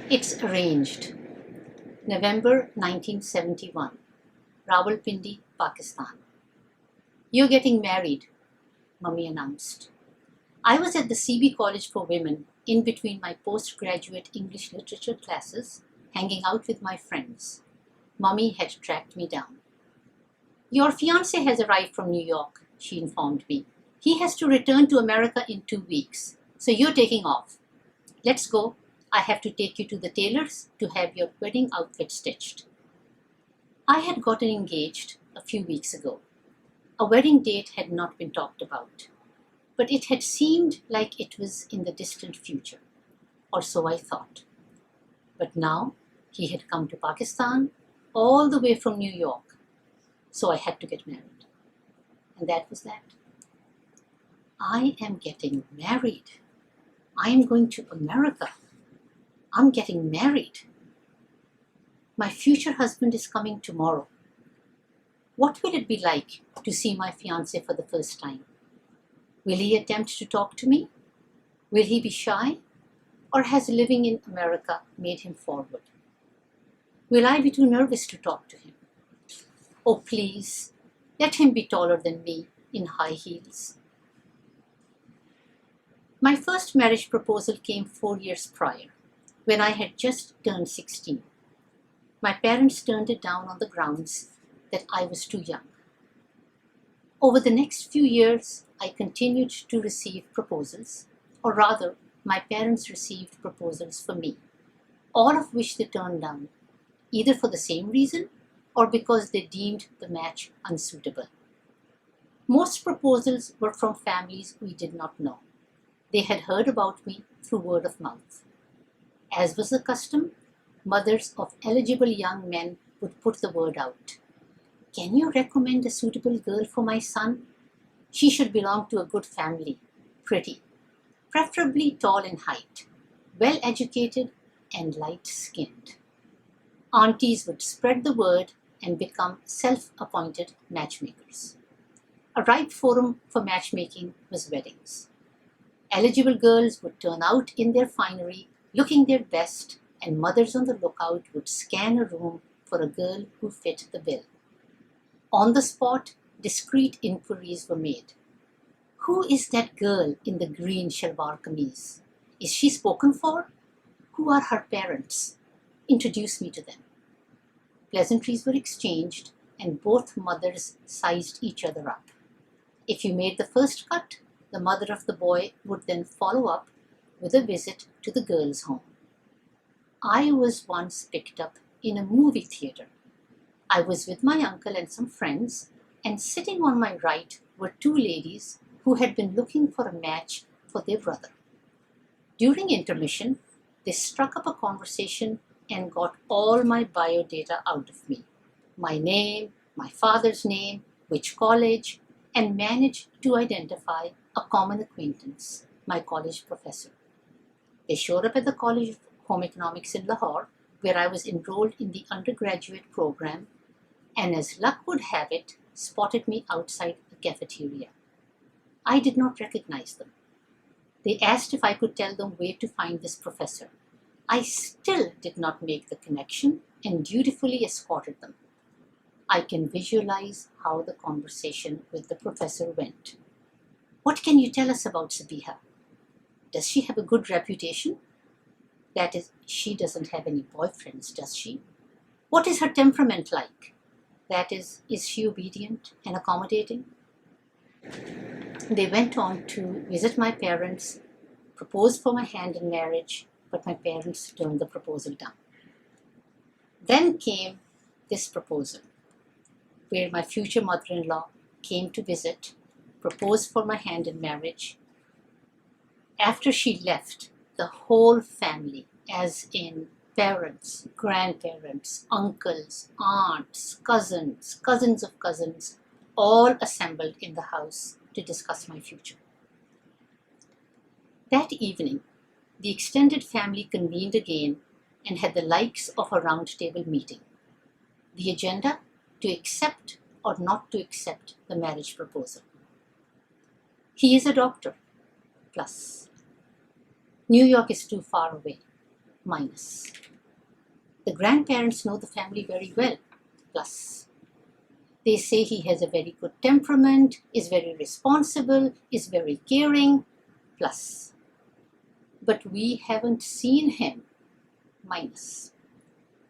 It's arranged. November 1971, Rawalpindi, Pakistan. You're getting married, Mummy announced. I was at the CB College for Women in between my postgraduate English literature classes, hanging out with my friends. Mummy had tracked me down. Your fiancé has arrived from New York, she informed me. He has to return to America in 2 weeks, so you're taking off. Let's go. I have to take you to the tailor's to have your wedding outfit stitched. I had gotten engaged a few weeks ago. A wedding date had not been talked about, but it had seemed like it was in the distant future, or so I thought. But now he had come to Pakistan all the way from New York, so I had to get married. And that was that. I am getting married. I am going to America. I'm getting married. My future husband is coming tomorrow. What will it be like to see my fiancé for the first time? Will he attempt to talk to me? Will he be shy? Or has living in America made him forward? Will I be too nervous to talk to him? Oh, please, let him be taller than me in high heels. My first marriage proposal came 4 years prior, when I had just turned 16. My parents turned it down on the grounds that I was too young. Over the next few years, I continued to receive proposals, or rather, my parents received proposals for me, all of which they turned down, either for the same reason or because they deemed the match unsuitable. Most proposals were from families we did not know. They had heard about me through word of mouth. As was the custom, mothers of eligible young men would put the word out. Can you recommend a suitable girl for my son? She should belong to a good family, pretty, preferably tall in height, well educated and light-skinned. Aunties would spread the word and become self-appointed matchmakers. A ripe forum for matchmaking was weddings. Eligible girls would turn out in their finery, looking their best, and mothers on the lookout would scan a room for a girl who fit the bill. On the spot, discreet inquiries were made. Who is that girl in the green shalwar kameez? Is she spoken for? Who are her parents? Introduce me to them. Pleasantries were exchanged, and both mothers sized each other up. If you made the first cut, the mother of the boy would then follow up with a visit to the girl's home. I was once picked up in a movie theater. I was with my uncle and some friends, and sitting on my right were two ladies who had been looking for a match for their brother. During intermission, they struck up a conversation and got all my biodata out of me. My name, my father's name, which college, and managed to identify a common acquaintance, my college professor. They showed up at the College of Home Economics in Lahore, where I was enrolled in the undergraduate program, and as luck would have it, spotted me outside the cafeteria. I did not recognize them. They asked if I could tell them where to find this professor. I still did not make the connection and dutifully escorted them. I can visualize how the conversation with the professor went. What can you tell us about Sabeeha? Does she have a good reputation? That is, she doesn't have any boyfriends, does she? What is her temperament like? That is she obedient and accommodating? They went on to visit my parents, propose for my hand in marriage, but my parents turned the proposal down. Then came this proposal, where my future mother-in-law came to visit, proposed for my hand in marriage. After she left, the whole family, as in parents, grandparents, uncles, aunts, cousins, cousins of cousins, all assembled in the house to discuss my future. That evening, the extended family convened again and had the likes of a round-table meeting. The agenda: to accept or not to accept the marriage proposal. He is a doctor, plus. New York is too far away. minus. The grandparents know the family very well, plus. They say he has a very good temperament, is very responsible, is very caring, plus. But we haven't seen him, minus.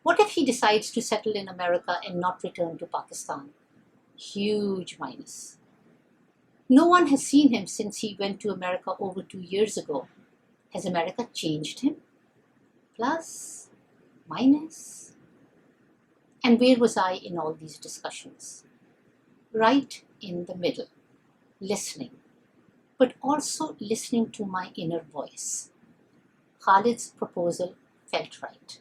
What if he decides to settle in America and not return to Pakistan? Huge minus. No one has seen him since he went to America over 2 years ago. Has America changed him? Plus, minus. And where was I in all these discussions? Right in the middle, listening, but also listening to my inner voice. Khalid's proposal felt right.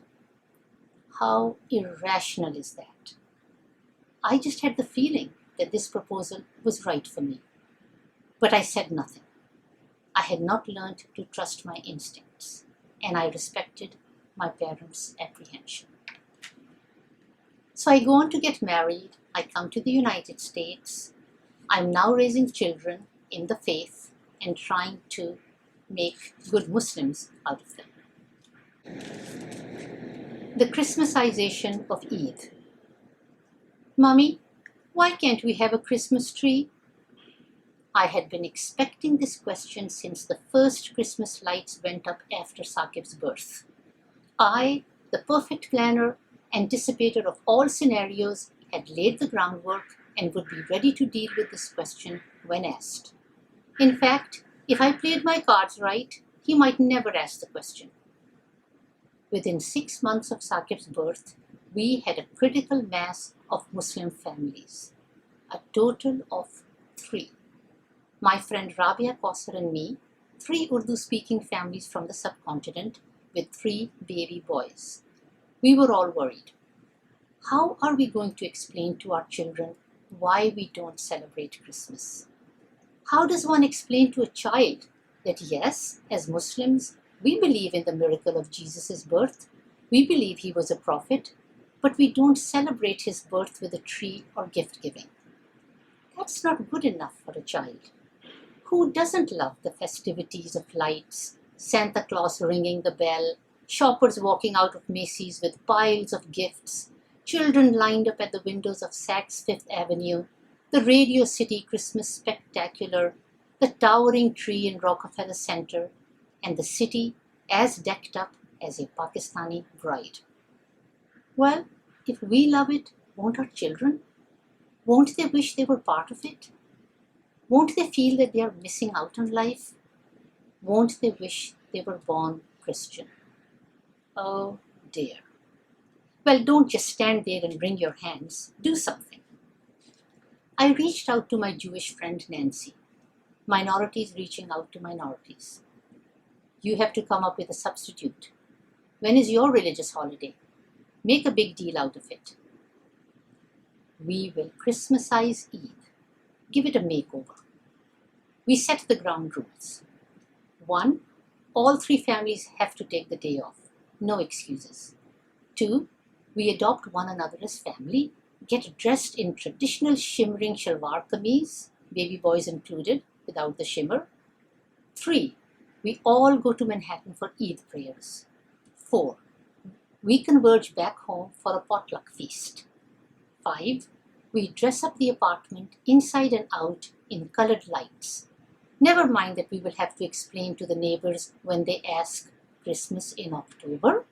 How irrational is that? I just had the feeling that this proposal was right for me. But I said nothing. I had not learned to trust my instincts, and I respected my parents' apprehension. So I go on to get married. I come to the United States. I'm now raising children in the faith and trying to make good Muslims out of them. The Christmasization of Eid. Mommy, why can't we have a Christmas tree? I had been expecting this question since the first Christmas lights went up after Saqib's birth. I, the perfect planner, anticipator of all scenarios, had laid the groundwork and would be ready to deal with this question when asked. In fact, if I played my cards right, he might never ask the question. Within 6 months of Saqib's birth, we had a critical mass of Muslim families, a total of 3. My friend Rabia Kausar and me, 3 Urdu-speaking families from the subcontinent with 3 baby boys. We were all worried. How are we going to explain to our children why we don't celebrate Christmas? How does one explain to a child that yes, as Muslims, we believe in the miracle of Jesus' birth, we believe he was a prophet, but we don't celebrate his birth with a tree or gift giving? That's not good enough for a child. Who doesn't love the festivities of lights, Santa Claus ringing the bell, shoppers walking out of Macy's with piles of gifts, children lined up at the windows of Saks Fifth Avenue, the Radio City Christmas Spectacular, the towering tree in Rockefeller Center, and the city as decked up as a Pakistani bride? Well, if we love it, won't our children? Won't they wish they were part of it? Won't they feel that they are missing out on life? Won't they wish they were born Christian? Oh dear. Well, don't just stand there and wring your hands. Do something. I reached out to my Jewish friend Nancy. Minorities reaching out to minorities. You have to come up with a substitute. When is your religious holiday? Make a big deal out of it. We will Christmasize Eid. Give it a makeover. We set the ground rules. 1. All 3 families have to take the day off. No excuses. 2. We adopt one another as family, get dressed in traditional shimmering shalwar kameez, baby boys included, without the shimmer. 3. We all go to Manhattan for Eid prayers. 4. We converge back home for a potluck feast. 5. We dress up the apartment inside and out in colored lights. Never mind that we will have to explain to the neighbors when they ask, Christmas in October?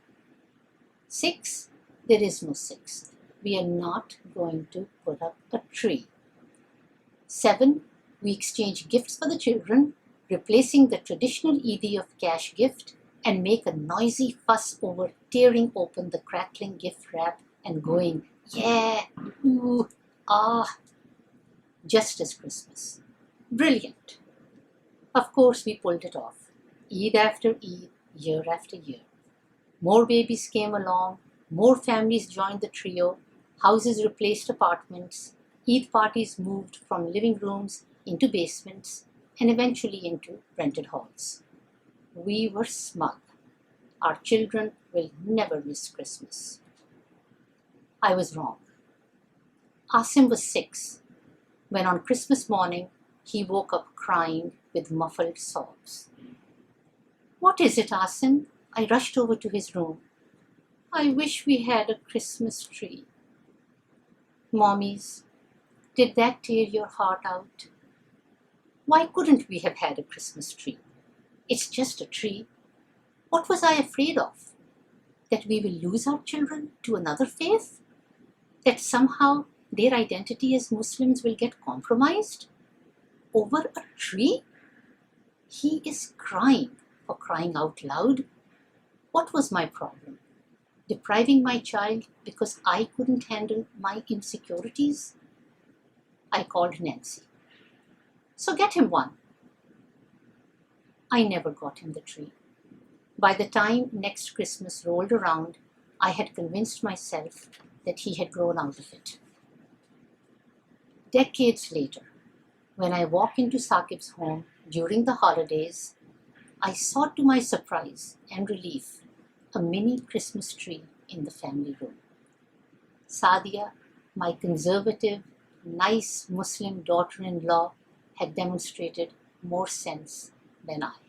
6. There is no 6th. We are not going to put up a tree. 7. We exchange gifts for the children, replacing the traditional Eid of cash gift, and make a noisy fuss over tearing open the crackling gift wrap and going, yeah, ooh, ah, just as Christmas. Brilliant. Of course, we pulled it off. Eid after Eid, year after year. More babies came along, more families joined the trio, houses replaced apartments, Eid parties moved from living rooms into basements, and eventually into rented halls. We were smug. Our children will never miss Christmas. I was wrong. Asim was 6 when on Christmas morning he woke up crying with muffled sobs. What is it, Asim? I rushed over to his room. I wish we had a Christmas tree. Mommies, did that tear your heart out? Why couldn't we have had a Christmas tree? It's just a tree. What was I afraid of? That we will lose our children to another faith? That somehow their identity as Muslims will get compromised? Over a tree? He is crying, for crying out loud. What was my problem? Depriving my child because I couldn't handle my insecurities? I called Nancy. So get him one. I never got him the tree. By the time next Christmas rolled around, I had convinced myself that he had grown out of it. Decades later, when I walk into Saqib's home during the holidays, I saw to my surprise and relief a mini Christmas tree in the family room. Sadia, my conservative, nice Muslim daughter-in-law, had demonstrated more sense than I.